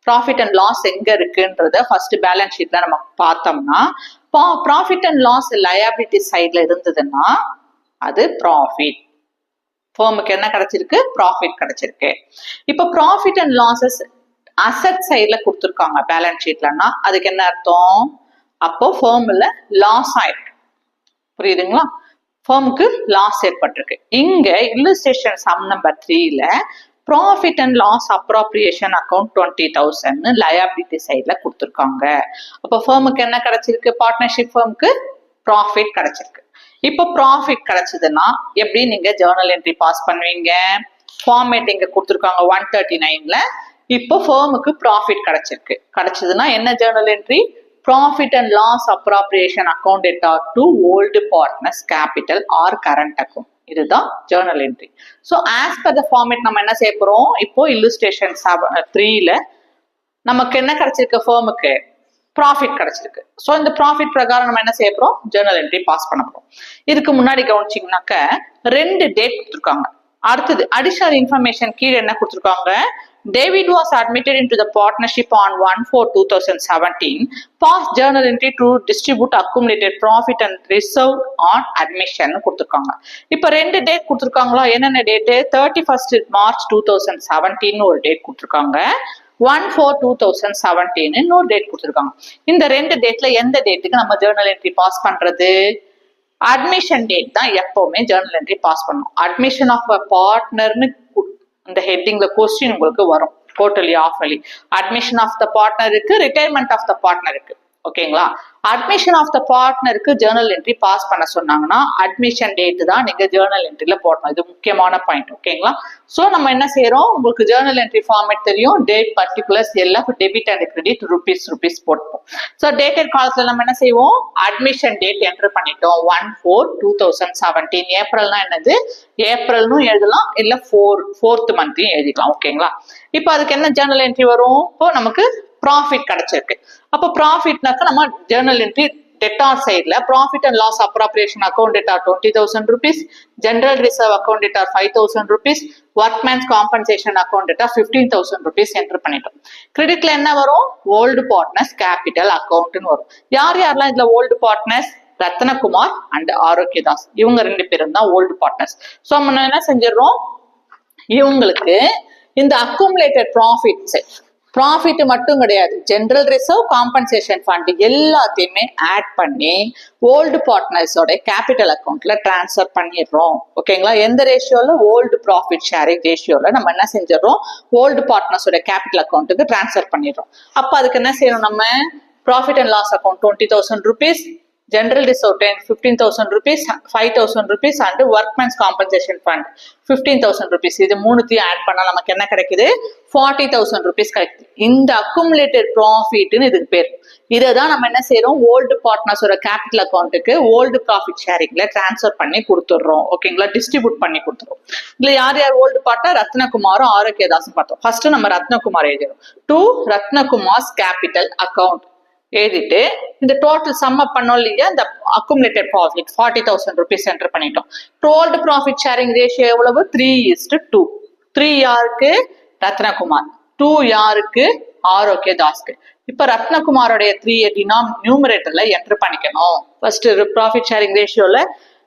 Profit and loss எங்க இருக்குன்றத first balance ஷீட்ல நம்ம பார்த்தோம்னா, ப்ராஃபிட் அண்ட் லாஸ் லயபிலிட்டி சைட்ல இருந்ததுன்னா அது ப்ராஃபிட். ஃபர்முக்கு என்ன கிடைச்சிருக்கு? ப்ராஃபிட் கிடைச்சிருக்கு. இப்போ ப்ராஃபிட் அண்ட் லாசஸ் அசெட் சைட்ல கொடுத்துருக்காங்க பேலன்ஸ் ஷீட்லன்னா அதுக்கு என்ன அர்த்தம்? அப்போ ஃபர்ம்ல லாஸ் ஆயிருக்கு. புரியுதுங்களா? ஃபர்முக்கு லாஸ் ஏற்பட்டிருக்கு. இங்க இல்லுஸ்ட்ரேஷன் சம் நம்பர் 3ல profit and loss appropriation account 20,000 liability சைட்ல கொடுத்துருக்காங்க. அப்போ ஃபர்முக்கு என்ன கிடைச்சிருக்கு? பார்ட்னர்ஷிப் ஃபர்முக்கு ப்ராஃபிட் கிடைச்சிருக்கு. இப்போ ப்ராஃபிட் கிடைச்சதுன்னா எப்படி நீங்க ஜேர்னல் என்ட்ரி பாஸ் பண்ணுவீங்க? ஃபார்மேட் இங்க கொடுத்துருக்காங்க 139ல. இப்போ ஃபர்முக்கு ப்ராஃபிட் கிடைச்சிருக்கு. கிடைச்சதுன்னா என்ன journal entry? Profit and loss appropriation account debtor to old partners capital or current account. இதுதான் journal entry. So as per the format நம்ம என்ன செய்ய போறோம்? இப்போ இல்லுஸ்ட்ரேஷன் 3ல நமக்கு என்ன கிடைச்சிருக்கு? ஃபர்முக்கு ப்ராஃபிட் கிடைச்சிருக்கு. ஸோ இந்த ப்ராஃபிட் பிரகாரம் நம்ம என்ன செய்ய போறோம்? ஜேர்னல் என்ட்ரி பாஸ் பண்ண போறோம். இதுக்கு முன்னாடி கவனிச்சிங்கனாக்க 2 டேட் கொடுத்துருக்காங்க. அடுத்தது அடிஷனல் இன்ஃபர்மேஷன் கீழே என்ன கொடுத்துருக்காங்க? David was admitted into the partnership on 1/4/2017. Pass journal entry to distribute accumulated profit and reserve on admission கொடுத்துருக்காங்க. இப்போ 2 டேட் கொடுத்துருக்காங்களா? என்னென்ன டேட்டு? 31st March 2017 ஒரு டேட் கொடுத்துருக்காங்க. 1/4/2017 இன்னொரு டேட் கொடுத்துருக்காங்க. இந்த 2 டேட்ல எந்த டேட்டுக்கு நம்ம ஜேர்னல் என்ட்ரி பாஸ் பண்றது? அட்மிஷன் டேட் தான் எப்பவுமே ஜேர்னல் என்ட்ரி பாஸ் பண்ணணும். அட்மிஷன் ஆஃப் அ பார்ட்னர்னு இந்த ஹெட்டிங்ல கொஸ்டின் உங்களுக்கு வரும். Quarterly half yearly admission of the பார்ட்னருக்கு, ரிட்டையர்மெண்ட் ஆஃப் த பார்ட்னருக்கு. ஓகேங்களா? அட்மிஷன் ஆஃப் த பார்ட்னருக்கு ஜேர்னல் என்ட்ரி பாஸ் பண்ண சொன்னாங்கன்னா அட்மிஷன் டேட் தான் நீங்க ஜேர்னல் என்ட்ரில போடணும். இது முக்கியமான பாயிண்ட். ஓகேங்களா? ஸோ நம்ம என்ன செய்யறோம்? உங்களுக்கு ஜேர்னல் என்ட்ரி ஃபார்மேட் தெரியும். டேட், பர்டிகுலர்ஸ், எல்லாம் டெபிட் அண்ட் கிரெடிட், ருபீஸ் போட்டுப்போம். ஸோ டேட்டட் காலத்துல நம்ம என்ன செய்வோம்? அட்மிஷன் டேட் என்டர் பண்ணிட்டோம். 1/4/2017. ஏப்ரல்னா என்னது? ஏப்ரல்னு எழுதலாம், இல்ல 4th மந்த்தையும் எழுதிக்கலாம். ஓகேங்களா? இப்போ அதுக்கு என்ன ஜேர்னல் என்ட்ரி வரும்? இப்போ நமக்கு ப்ராஃபிட் கிடைச்சிருக்கு. அப்போ ப்ராஃபிட்னாக்க நம்ம ஜேர்னல் என்ட்ரி டெட்டார் சைட்ல profit and loss appropriation account debtor 20,000 rupees, general reserve account debtor 5,000 rupees, workmen's compensation account debtor 15,000 rupees enter பண்ணிட்டோம். கிரெடிட்ல என்ன வரும்? ஓல்டு பார்ட்னர்ஸ் கேபிட்டல் அக்கௌண்ட்னு வரும். யார் யாரெல்லாம் இதுல old partners? Ratnakumar and Arokiyadas. இவங்க 2 பேரும் தான் ஓல்டு பார்ட்னர்ஸ். ஸோ நம்ம என்ன செஞ்சிடறோம்? இவங்களுக்கு இந்த அக்குமுலேட்டட் ப்ராஃபிட் மட்டும் கிடையாது, ஜெனரல் ரிசர்வ், காம்பன்சேஷன் ஃபண்ட் எல்லாத்தையுமே ஆட் பண்ணி ஓல்டு பார்ட்னர்ஸோட கேபிட்டல் அக்கௌண்ட்ல டிரான்ஸ்ஃபர் பண்ணிடுறோம். ஓகேங்களா? எந்த ரேஷியோல? ஓல்டு ப்ராஃபிட் ஷேரிங் ரேஷியோல நம்ம என்ன செஞ்சிடறோம்? ஓல்டு பார்ட்னர்ஸோட கேபிட்டல் அக்கௌண்ட்டுக்கு டிரான்ஸ்ஃபர் பண்ணிடுறோம். அப்போ அதுக்கு என்ன செய்யணும்? நம்ம profit and loss account 20,000 rupees, general reserve 15,000 rupees, 5,000 rupees and workmen's compensation fund 15,000 rupees. இது மூணுத்தையும் ஆட் பண்ணா நமக்கு என்ன கிடைக்குது? 40,000 rupees கிடைக்குது. இந்த அக்குமுலேட்டட் ப்ராஃபிட்னு இதுக்கு பேர். இதை தான் நம்ம என்ன செய்யறோம்? ஓல்டு பார்ட்னர்ஸோட கேபிட்டல் அக்கௌண்ட்டுக்கு ஓல்டு ப்ராஃபிட் ஷேரிங்ல டிரான்ஸ்ஃபர் பண்ணி கொடுத்துடுறோம். ஓகேங்களா? டிஸ்ட்ரிபியூட் பண்ணி கொடுத்துருவோம். இதுல யார் யார் ஓல்டு பார்ட்னர்? ரத்னகுமாரும் ஆரோக்கியதாசும் பார்த்தோம். ஃபர்ஸ்ட் நம்ம ரத்னகுமார் எழுதிடும். டு ரத்னகுமார்ஸ் கேபிட்டல் அக்கௌண்ட் எழுதிட்டு இந்த டோட்டல் சம் அப் பண்ணோம் இல்லையா? இந்த அக்குமுலேட்டட் ப்ராஃபிட் 40,000 rupees என்டர் பண்ணிட்டோம். ஓல்டு ப்ராஃபிட் ஷேரிங் ரேஷியோ எவ்வளவு? 3:2. 3 யாருக்கு? ரத்னகுமார். 2 யாருக்கு? ஆரோக்கியதாஸ்க்கு. இப்ப ரத்னகுமாரோடைய 3 நியூமரேட்டர்ல என்டர் பண்ணிக்கணும். ஃபர்ஸ்ட் ப்ராஃபிட் ஷேரிங் ரேஷியோல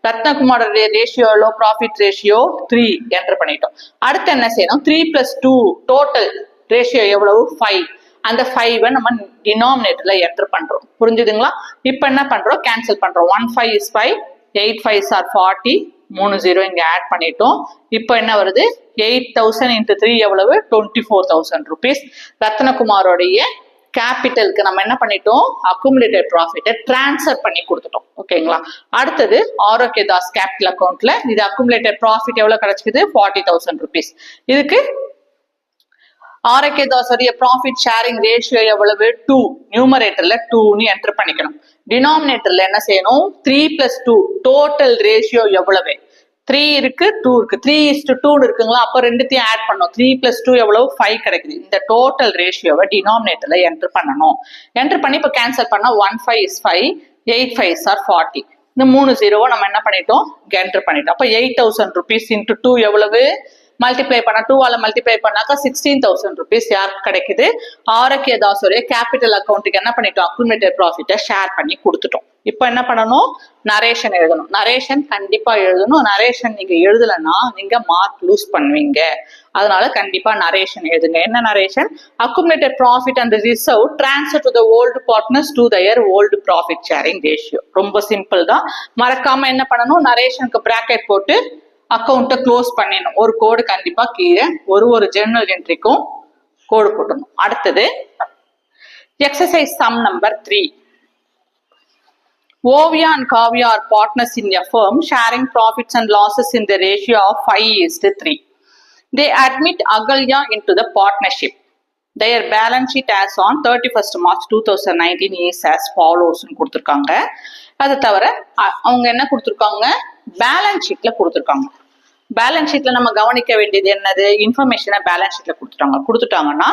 ரத்னகுமாரோடைய ரேஷியோ எவ்வளோ? ப்ராஃபிட் ரேஷியோ 3 என்டர் பண்ணிட்டோம். அடுத்து என்ன செய்யணும்? 3 + 2 டோட்டல் ரேஷியோ எவ்வளவு? 5. அந்த 5 நம்ம டினாமினேட்டர்ல என்டர் பண்றோம். புரிஞ்சுதுங்களா? இப்ப என்ன பண்றோம்? கேன்சல் பண்றோம். 1 5 is 5, 8 5s are 40, 3 0 இங்க ஆட் பண்ணிட்டோம். இப்போ என்ன வருது? 8,000 × 3 எவ்வளவு? 24,000 rupees. ரத்னகுமாரோடைய கேபிட்டலுக்கு நம்ம என்ன பண்ணிட்டோம்? அக்குமுலேட்டட் ப்ராஃபிட்டை டிரான்ஸ்ஃபர் பண்ணி கொடுத்துட்டோம். ஓகேங்களா? அடுத்தது ஆரோக்கியதாஸ் கேபிட்டல் அக்கௌண்ட்ல இது அக்குமுலேட்டட் ப்ராஃபிட் எவ்வளவு கிடைச்சிக்குது? 40,000 rupees. இதுக்கு ஆரோக்கியதாசோடைய ப்ராஃபிட் ஷேரிங் ரேஷியோ எவ்வளவு? 2. நியூமரேட்டர்ல 2ன்னு என்டர் பண்ணிக்கணும். டினாமினேட்டர்ல என்ன செய்யணும்? 3 + 2 டோட்டல் ரேஷியோ எவ்வளவு? 3 இருக்கு, 2 இருக்கு. 3:2 இருக்குங்களா? அப்போ ரெண்டுத்தையும் ஆட் பண்ணோம். 3 + 2 எவ்வளவு? 5 கிடைக்குது. இந்த டோட்டல் ரேஷியோவை டினாமினேட்டர்ல என்டர் பண்ணணும். என்டர் பண்ணி இப்போ கேன்சல் பண்ணா 1 5 is 5, 8 5s are 40. இந்த 3 0 நம்ம என்ன பண்ணிட்டோம்? என்டர் பண்ணிட்டோம். அப்போ 8,000 rupees × 2 எவ்வளவு? மல்டிப்ளை பண்ணா 2 மல்டிப்ளை பண்ணாக்கா 16,000 rupees யாருக்கு கிடைக்குது? ஆரோக்கிய தாஸோடைய கேபிட்டல் அக்கௌண்ட்டுக்கு என்ன பண்ணிட்டோம்? அக்குமுலேட்டட் ப்ராஃபிட்டை ஷேர் பண்ணி கொடுத்துட்டோம். இப்போ என்ன பண்ணணும்? நரேஷன் எழுதணும். நரேஷன் கண்டிப்பா எழுதணும். நரேஷன் நீங்க எழுதலைன்னா நீங்க மார்க் லூஸ் பண்ணுவீங்க. அதனால கண்டிப்பா நரேஷன் எழுதுங்க. என்ன narration? Accumulated profit and reserve transfer to the old partners to their old profit sharing ratio. ரொம்ப சிம்பிள் தான். மறக்காம என்ன பண்ணணும்? நரேஷனுக்கு பிராக்கெட் போட்டு அக்கௌண்ட்டை க்ளோஸ் பண்ணிடணும். ஒரு கோடு கண்டிப்பா கீழே ஒரு ஜெர்னல் என்ட்ரிக்கும் கோடு போட்டணும். அடுத்தது exercise sum number 3. Ovia and Kavya are partners in a firm sharing profits and losses in the ratio of 5:3. They admit Agalya into the partnership. Their balance sheet as on 31st March 2019 is as follows கொடுத்துருக்காங்க. அது தவிர அவங்க என்ன கொடுத்துருக்காங்க? Balance ஷீட்ல கொடுத்துருக்காங்க. Balance ஷீட்ல நம்ம கவனிக்க வேண்டியது என்னது? இன்ஃபர்மேஷனை பேலன்ஸ் ஷீட்ல கொடுத்துட்டாங்கன்னா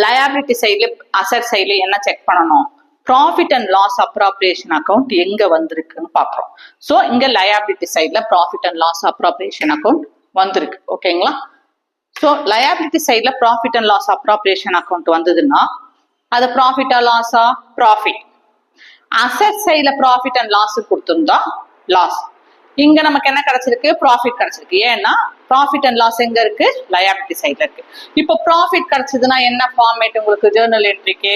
லயபிலிட்டி சைட்ல அசட் சைட்ல என்ன செக் பண்ணணும்? Profit and loss appropriation account எங்க வந்திருக்குன்னு பாக்குறோம். சோ இங்க லயபிலிட்டி சைட்ல profit and loss appropriation account வந்திருக்கு. ஓகேங்களா? ஸோ லயபிலிட்டி சைட்ல profit and loss appropriation account வந்ததுன்னா அது ப்ராஃபிட்டா லாஸா? ப்ராஃபிட். அசட் சைட்ல ப்ராஃபிட் அண்ட் லாஸ் கொடுத்திருந்தா லாஸ். இங்க நமக்கு என்ன கிடைச்சிருக்கு? ப்ராஃபிட் கிடைச்சிருக்கு. ஏன்னா ப்ராஃபிட் அண்ட் லாஸ் எங்க இருக்கு? லயபிலிட்டி சைட்ல இருக்கு. இப்போ ப்ராஃபிட் கிடைச்சதுன்னா என்ன ஃபார்மேட் உங்களுக்கு ஜேர்னல் என்ட்ரிக்கு?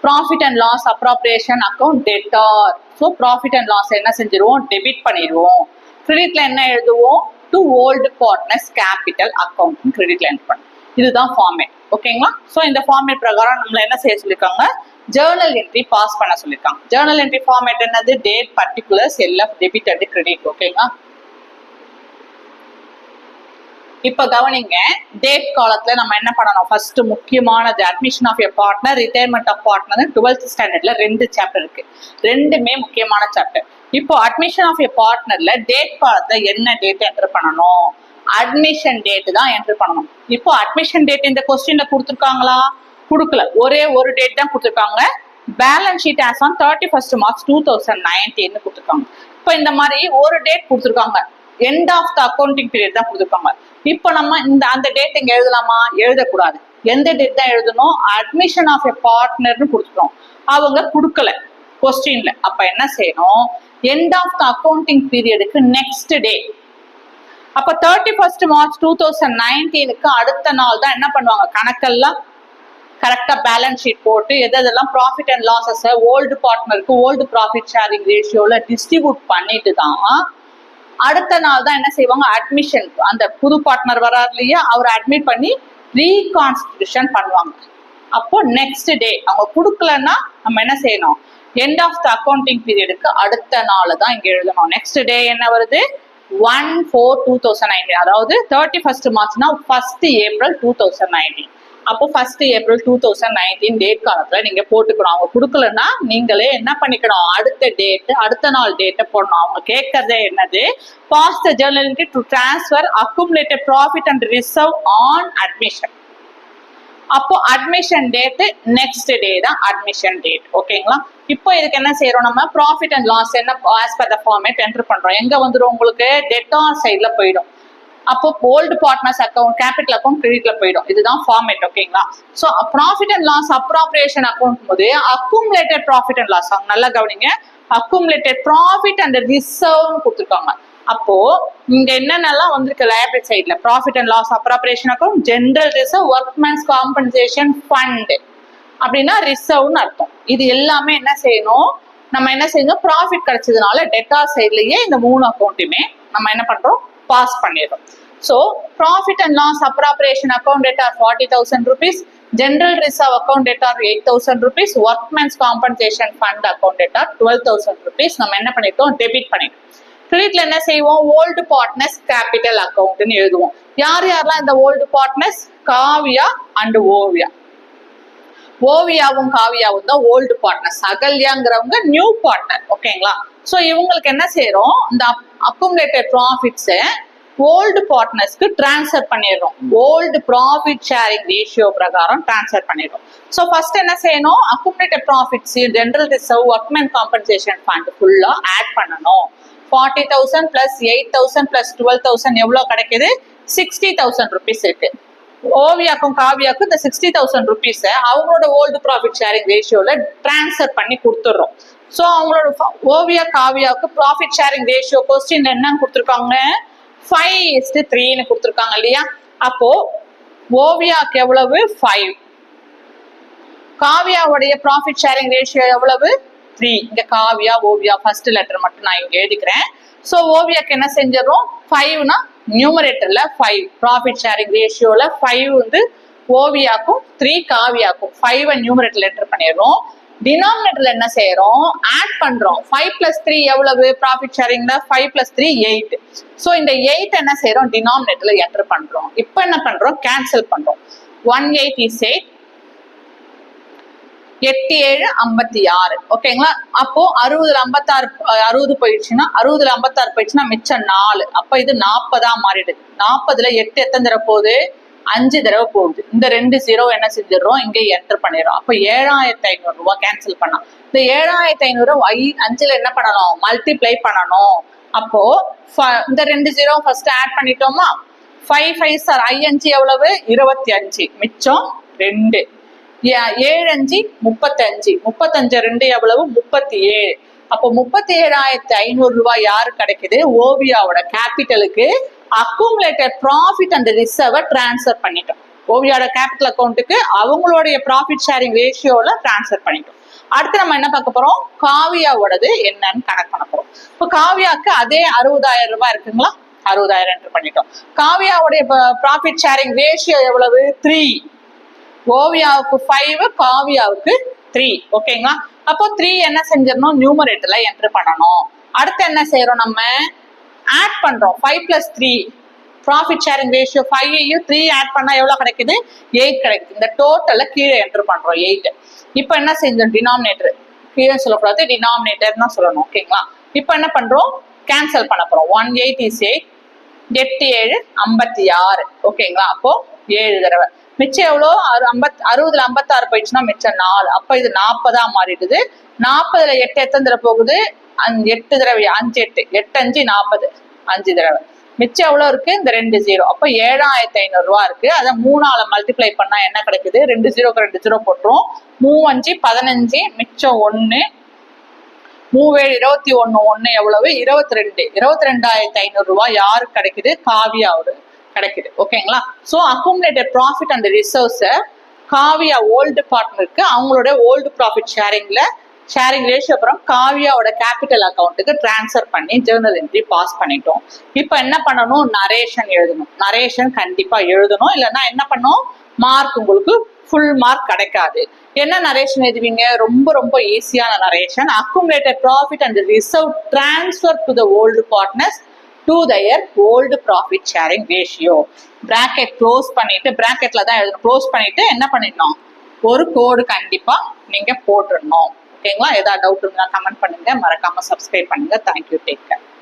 Profit and loss appropriation account debtor. So profit and loss என்ன செஞ்சிருவோம்? டெபிட் பண்ணிடுவோம். கிரெடிட்ல என்ன எழுதுவோம்? To old partners capital account கிரெடிட்ல என்ட்ரி பண்ணும். இதுதான் ஃபார்மேட். ஓகேங்களா? ஸோ இந்த ஃபார்மேட் பிரகாரம் நம்மள என்ன செய்ய சொல்லியிருக்காங்க? ஜேர்னல் என்ட்ரி பாஸ் பண்ண சொல்லியிருக்காங்க. ஜேர்னல் என்ட்ரி ஃபார்மேட் என்னது? Date, particulars, LF, debit and credit. ஓகேங்களா? இப்ப கவனிங்க, டேட் காலத்துல நம்ம என்ன பண்ணணும்? ஃபர்ஸ்ட் முக்கியமானது admission of a partner, retirement of partner. 12th ஸ்டாண்டர்ட்ல 2 சாப்டர் இருக்கு. ரெண்டுமே முக்கியமான சாப்டர். இப்போ அட்மிஷன் ஆஃப் எ பார்ட்னர்ல டேட் காலத்துல என்ன டேட் என்டர் பண்ணணும்? அட்மிஷன் டேட் தான் என்டர் பண்ணணும். இப்போ அட்மிஷன் டேட் இந்த கொஸ்டின்ல கொடுத்துருக்காங்களா? கொடுக்கல. ஒரே ஒரு டேட் தான் கொடுத்துருக்காங்க. Balance sheet as on 31st March 2019 கொடுத்துருக்காங்க. இப்போ இந்த மாதிரி ஒரு டேட் கொடுத்துருக்காங்க. End of the accounting period தான் கொடுத்துருக்காங்க. இப்போ நம்ம அந்த டேட் இங்க எழுதலாமா? எழுதக்கூடாது. எந்த டேட் தான் எழுதணும்? அட்மிஷன் ஆஃப் எ பார்ட்னர்னு கொடுத்துட்டோம். அவங்க கொடுக்கல கொஸ்டின்ல. அப்ப என்ன செய்யணும்? எண்ட் ஆஃப் த அக்கௌண்டிங் பீரியடுக்கு நெக்ஸ்ட் டே. அப்ப 31st March 2019க்கு அடுத்த நாள் தான் என்ன பண்ணுவாங்க? கணக்கெல்லாம் கரெக்டா பேலன்ஸ் ஷீட் போட்டு எதெல்லாம் ப்ராஃபிட் அண்ட் லாஸஸ் ஓல்டு பார்ட்னருக்கு ஓல்டு ப்ராஃபிட் ஷேரிங் ரேஷியோல டிஸ்ட்ரிபியூட் பண்ணிட்டு தான் அடுத்த நாள் தான் என்ன செய்வாங்க? அட்மிஷன். அந்த புது பார்ட்னர் வராரு இல்லையா, அவர் அட்மிட் பண்ணி ரீகான்ஸ்டிடியூஷன் பண்ணுவாங்க. அப்போ நெக்ஸ்ட் டே அவங்க கொடுக்கலன்னா நம்ம என்ன செய்யணும்? எண்ட் ஆஃப் த அக்கௌண்டிங் பீரியடுக்கு அடுத்த நாள் தான் இங்க எழுதணும். நெக்ஸ்ட் டே என்ன வருது? 1/4/2019. அதாவது 31st Marchனா 1st April 2019. அப்போ 1st April 2019 டேட் காலத்துல நீங்க போட்டுக்கணும். அவங்க கொடுக்கலன்னா நீங்களே என்ன பண்ணிக்கணும்? அடுத்த டேட், அடுத்த நாள் டேட்டை போடணும். அவங்க கேட்கறதே என்னது? Pass the journal entry to transfer accumulated profit and reserve on admission. அப்போ அட்மிஷன் டேட் நெக்ஸ்ட் டே தான் அட்மிஷன் டேட். ஓகேங்களா? இப்போ இதுக்கு என்ன செய்யறோம்? நம்ம ப்ராஃபிட் அண்ட் லாஸ் என்ன as per the format enter பண்றோம். எங்க வந்துடும்? உங்களுக்கு டெட்டார் சைட்ல போயிடும். அப்போ old partners account capital account கிரெடிட்ல போயிடும். இதுதான் ஃபார்மேட். ஓகேங்களா? So profit and loss appropriation account போது அக்குமுலேட்டட் ப்ராஃபிட் அண்ட் லாஸ் நல்லா கவனிங்க. அக்குமுலேட்டட் ப்ராஃபிட் அண்ட் ரிசர்வ் கொடுத்துருக்காங்க. அப்போ இங்க என்னென்னலாம் வந்திருக்கு? லயபிலிட்டி சைட்ல profit and loss appropriation account, general reserve, workmen's compensation fund அப்படின்னா ரிசர்வ்னு அர்த்தம். இது எல்லாமே என்ன செய்யணும்? நம்ம என்ன செய்யணும்? ப்ராஃபிட் கிடைச்சதுனால டெட்டார் சைட்லயே இந்த 3 அக்கௌண்ட்டுமே நம்ம என்ன பண்றோம்? பாஸ் பண்ணிடுறோம். So profit and loss appropriation account debtor 40,000 rupees, general reserve account debtor 8,000 rupees, workman's compensation fund account debtor 12,000 rupees. நம்ம என்ன பண்ணிட்டோம்? டெபிட் பண்ணிட்டோம். கிரெடிட்ல என்ன செய்வோம்? ஓல்டு பார்ட்னர்ஸ் கேபிட்டல் அக்கௌண்ட்னு எழுதுவோம். யார் யாரெல்லாம் இந்த old partners? Kavya and Oviya. ஓவியாவும் காவியாவும் தான் ஓல்டு பார்ட்னர்ஸ். அகல்யாங்கிறவங்க நியூ பார்ட்னர். ஓகேங்களா? சோ இவங்களுக்கு என்ன செய்யறோம்? இந்த அக்குமுலேட்டட் ப்ராஃபிட்ஸ் ஓல்டு பார்ட்னர்ஸ்க்கு டிரான்ஸ்ஃபர் பண்ணிடுறோம். ஓல்டு ப்ராஃபிட் ஷேரிங் ரேஷியோ பிரகாரம் டிரான்ஸ்ஃபர் பண்ணிடுறோம். ஸோ ஃபர்ஸ்ட் என்ன செய்யணும்? Accumulated profits, general reserve, workman compensation fund ஃபுல்லா ஆட் பண்ணணும். 40,000 பிளஸ் 8,000 பிளஸ் 12,000 எவ்வளவு கிடைக்குது? 60,000 rupees இருக்கு. ஓவியாக்கும் காவியாக்கும் இந்த 60,000 rupees அவங்களோட ஓல்டு ப்ராஃபிட் ஷேரிங் ரேஷியோல டிரான்ஸ்ஃபர் பண்ணி கொடுத்துடுறோம். ஸோ அவங்களோட ஓவியா காவியாவுக்கு ப்ராஃபிட் ஷேரிங் ரேஷியோ கொஸ்டின் என்ன கொடுத்துருக்காங்க, 5:3 கொடுத்துருக்காங்க இல்லையா. அப்போ ஓவியாக்கு எவ்வளவு 5, காவியாவுடைய ப்ராஃபிட் ஷேரிங் ரேஷியோ எவ்வளவு 3. இங்க காவியா ஓவியா ஃபர்ஸ்ட் லெட்டர் மட்டும் நான் இங்க எழுதிக்கிறேன். ஸோ ஓவியாக்கு என்ன செஞ்சிடறோம், 5னா நியூமரேட்டர்ல 5, ப்ராஃபிட் ஷேரிங் ரேஷியோல 5 வந்து ஓவியாக்கும் 3 காவியாக்கும் 5 நியூமரேட்டர்ல என்டர் பண்ணிடுறோம். டினாமினேட்டர்ல என்ன செய்யறோம், ஆட் பண்றோம். 5 + 3 எவ்வளவு ப்ராஃபிட் ஷேரிங்ல, 5 + 3 8. ஸோ இந்த 8 என்ன செய்யறோம், டினாமினேட்டர்ல என்டர் பண்றோம். இப்போ என்ன பண்றோம், கேன்சல் பண்றோம். 1/8 is 8, 8 7 56. ஓகேங்களா. அப்போ 60ல 56 60 போயிடுச்சுன்னா 60ல 56 போயிடுச்சுன்னா மிச்சம் 4. அப்ப இது 40ஆ மாறிடுது. 40ல 8 எத்தனை தடவை போகுது, 5 தடவை போகுது. இந்த 2 0 என்ன செஞ்சிடறோம், இங்க என்டர் பண்ணிடுறோம். அப்ப 7,500 ரூபாய் கேன்சல் பண்ணா. இந்த 7,500 5ல என்ன பண்ணணும், மல்டிப்ளை பண்ணணும். அப்போ இந்த 2 0 ஃபர்ஸ்ட் ஆட் பண்ணிட்டோமா, 5 5 5 எவ்வளவு 25, மிச்சம் 2. 7 5 35, 35 2 எவ்வளவு 37. அப்போ 37,500 ரூபாய் யாரு கிடைக்குது, ஓவியாவோட கேபிட்டலுக்கு அக்குமுலேட்டட் ப்ராஃபிட் அண்ட் ரிசர்வை டிரான்ஸ்ஃபர் பண்ணிட்டோம். ஓவியாவோட கேபிட்டல் அக்கௌண்ட்டுக்கு அவங்களுடைய ப்ராஃபிட் ஷேரிங் ரேஷியோல டிரான்ஸ்ஃபர் பண்ணிட்டோம். அடுத்து நம்ம என்ன பார்க்க போறோம், காவியாவோடது என்னன்னு கணக்கு பண்ண போறோம். இப்போ காவியாவுக்கு அதே 60,000 ரூபாய் இருக்குங்களா, 60,000 என்டர் பண்ணிட்டோம். காவியாவுடைய ப்ராஃபிட் ஷேரிங் ரேஷியோ எவ்வளவு 3, ஓவியாவுக்கு 5, காவியாவுக்கு 3. ஓகேங்களா. அப்போ 3 என்ன செஞ்சிடணும், நியூமரேட்டர்ல என்டர் பண்ணணும். அடுத்து என்ன செய்யறோம், நம்ம ஆட் பண்றோம். 5 + 3 ப்ராஃபிட் ஷேரிங் ரேஷியோ 5ஐயும் 3 ஆட் பண்ணா எவ்வளவு கிடைக்குது, 8 கிடைக்குது. இந்த டோட்டல்ல கீழே என்டர் பண்றோம் 8. இப்போ என்ன செஞ்சோம், டினாமினேட்டர் கீழே சொல்லக்கூடாது, டினாமினேட்டர் தான் சொல்லணும். ஓகேங்களா. இப்போ என்ன பண்றோம், கேன்சல் பண்ண போறோம். 1/8 is 8, 8 7 56. ஓகேங்களா. அப்போ 7 தடவை மிச்சம் எவ்வளோ, 60ல 56 போயிடுச்சுன்னா மிச்சம் 4. அப்ப இது 40ஆ மாறிடுது. 40ல 8 எத்தனை தடவை போகுது, 8 தடவை, 5 8 8 5 40, 5 தடவை. மிச்சம் எவ்வளவு இருக்கு, இந்த 2 0. அப்ப 7,500 ரூபாய் இருக்கு. அதை 3ஆல மல்டிப்ளை பண்ணா என்ன கிடைக்குது, 2 0க்கு 2 0 போட்டுரும். 3 5 15, மிச்சம் 1, 3 21, 1 எவ்வளவு 22. 22,500 ரூபாய் யாருக்கு கிடைக்குது, காவியாவோட கிடைக்குது. ஓகேங்களா. So accumulated profit and reserves Kavya old பார்ட்னருக்கு அவங்களோட ஓல்டு ப்ராஃபிட் ஷேரிங் ரேஷியோ அப்புறம் காவியாவோட கேபிட்டல் அக்கௌண்ட்டுக்கு டிரான்ஸ்ஃபர் பண்ணி ஜேர்னல் என்ட்ரி பாஸ் பண்ணிட்டோம். இப்போ என்ன பண்ணணும், நரேஷன் எழுதணும். நரேஷன் கண்டிப்பா எழுதணும், இல்லைன்னா என்ன பண்ணும், மார்க் உங்களுக்கு ஃபுல் மார்க் கிடைக்காது. என்ன நரேஷன் எழுதுவீங்க, ரொம்ப ரொம்ப ஈஸியான narration. Accumulated profit and reserve transfer to the old partners to their old profit sharing ratio. bracket close பண்ணிட்டு, bracketல தான் எழுதணும். க்ளோஸ் பண்ணிட்டு என்ன பண்ணிடணும், ஒரு கோடு கண்டிப்பா நீங்க போட்டுடணும். ஓகேங்களா. ஏதாவது டவுட் இருந்தா கமெண்ட் பண்ணுங்க, மறக்காம சப்ஸ்கிரைப் பண்ணுங்க. Thank you, take care.